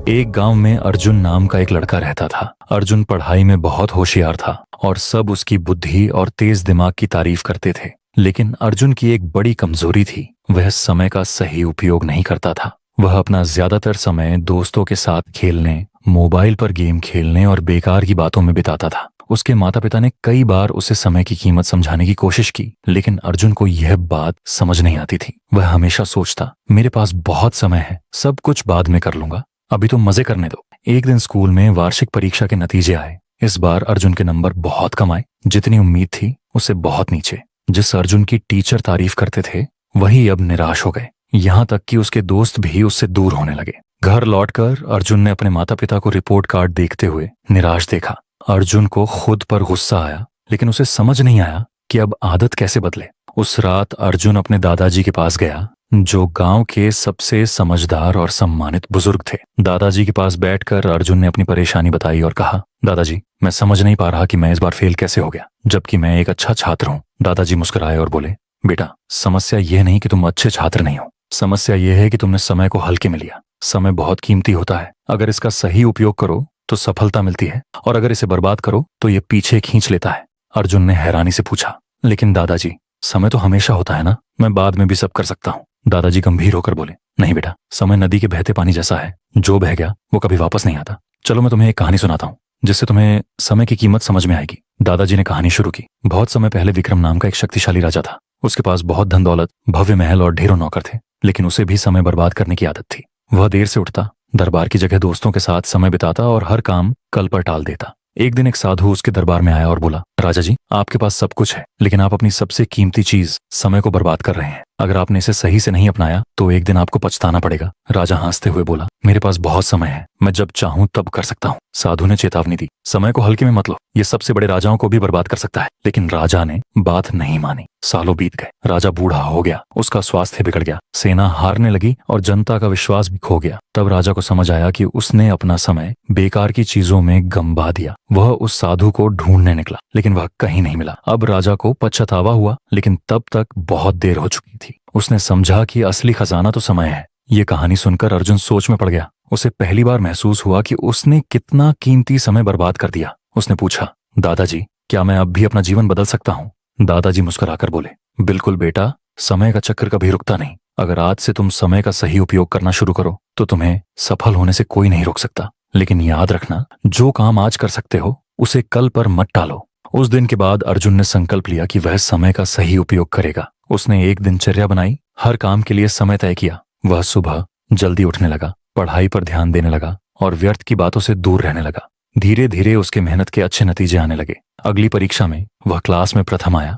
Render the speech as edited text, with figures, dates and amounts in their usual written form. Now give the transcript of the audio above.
एक गांव में अर्जुन नाम का एक लड़का रहता था। अर्जुन पढ़ाई में बहुत होशियार था और सब उसकी बुद्धि और तेज दिमाग की तारीफ करते थे। लेकिन अर्जुन की एक बड़ी कमजोरी थी, वह समय का सही उपयोग नहीं करता था। वह अपना ज्यादातर समय दोस्तों के साथ खेलने, मोबाइल पर गेम खेलने और बेकार की बातों में बिताता था। उसके माता पिता ने कई बार उसे समय की कीमत समझाने की कोशिश की, लेकिन अर्जुन को यह बात समझ नहीं आती थी। वह हमेशा सोचता, मेरे पास बहुत समय है, सब कुछ बाद में कर लूंगा, अभी तो मजे करने दो। एक दिन स्कूल में वार्षिक परीक्षा के नतीजे आए। इस बार अर्जुन के नंबर बहुत कम आए, जितनी उम्मीद थी उससे बहुत नीचे। जिस अर्जुन की टीचर तारीफ करते थे, वही अब निराश हो गए। यहाँ तक कि उसके दोस्त भी उससे दूर होने लगे। घर लौटकर अर्जुन ने अपने माता पिता को रिपोर्ट कार्ड देखते हुए निराश देखा। अर्जुन को खुद पर गुस्सा आया, लेकिन उसे समझ नहीं आया कि अब आदत कैसे बदले। उस रात अर्जुन अपने दादाजी के पास गया, जो गांव के सबसे समझदार और सम्मानित बुजुर्ग थे। दादाजी के पास बैठकर अर्जुन ने अपनी परेशानी बताई और कहा, दादाजी, मैं समझ नहीं पा रहा कि मैं इस बार फेल कैसे हो गया, जबकि मैं एक अच्छा छात्र हूँ। दादाजी मुस्कुराए और बोले, बेटा, समस्या यह नहीं कि तुम अच्छे छात्र नहीं हो, समस्या यह है कि तुमने समय को हल्के में लिया। समय बहुत कीमती होता है, अगर इसका सही उपयोग करो तो सफलता मिलती है, और अगर इसे बर्बाद करो तो ये पीछे खींच लेता है। अर्जुन ने हैरानी से पूछा, लेकिन दादाजी, समय तो हमेशा होता है ना, मैं बाद में भी सब कर सकता हूँ। दादाजी गंभीर होकर बोले, नहीं बेटा, समय नदी के बहते पानी जैसा है, जो बह गया वो कभी वापस नहीं आता। चलो मैं तुम्हें एक कहानी सुनाता हूँ, जिससे तुम्हें समय की कीमत समझ में आएगी। दादाजी ने कहानी शुरू की। बहुत समय पहले विक्रम नाम का एक शक्तिशाली राजा था। उसके पास बहुत धन दौलत, भव्य महल और ढेरों नौकर थे, लेकिन उसे भी समय बर्बाद करने की आदत थी। वह देर से उठता, दरबार की जगह दोस्तों के साथ समय बिताता और हर काम कल पर टाल देता। एक दिन एक साधु उसके दरबार में आया और बोला, राजा जी, आपके पास सब कुछ है, लेकिन आप अपनी सबसे कीमती चीज समय को बर्बाद कर रहे हैं। अगर आपने इसे सही से नहीं अपनाया तो एक दिन आपको पछताना पड़ेगा। राजा हंसते हुए बोला, मेरे पास बहुत समय है, मैं जब चाहूं तब कर सकता हूँ। साधु ने चेतावनी दी, समय को हल्के में मत लो, ये सबसे बड़े राजाओं को भी बर्बाद कर सकता है। लेकिन राजा ने बात नहीं मानी। सालों बीत गए, राजा बूढ़ा हो गया, उसका स्वास्थ्य बिगड़ गया, सेना हारने लगी और जनता का विश्वास भी खो गया। तब राजा को समझ आया कि उसने अपना समय बेकार की चीजों में गंवा दिया। वह उस साधु को ढूंढने निकला, लेकिन वह कहीं नहीं मिला। अब राजा को पछतावा हुआ, लेकिन तब तक बहुत देर हो चुकी थी। उसने समझा कि असली खजाना तो समय है। ये कहानी सुनकर अर्जुन सोच में पड़ गया। उसे पहली बार महसूस हुआ कि उसने कितना कीमती समय बर्बाद कर दिया। उसने पूछा, दादाजी, क्या मैं अब भी अपना जीवन बदल सकता हूँ? दादाजी मुस्कुराकर बोले, बिल्कुल बेटा, समय का चक्र कभी रुकता नहीं। अगर आज से तुम समय का सही उपयोग करना शुरू करो तो तुम्हें सफल होने से कोई नहीं रोक सकता। लेकिन याद रखना, जो काम आज कर सकते हो उसे कल पर मत टालो। उस दिन के बाद अर्जुन ने संकल्प लिया कि वह समय का सही उपयोग करेगा। उसने एक दिनचर्या बनाई, हर काम के लिए समय तय किया। वह सुबह जल्दी उठने लगा, पढ़ाई पर ध्यान देने लगा और व्यर्थ की बातों से दूर रहने लगा। धीरे धीरे उसके मेहनत के अच्छे नतीजे आने लगे। अगली परीक्षा में वह क्लास में प्रथम आया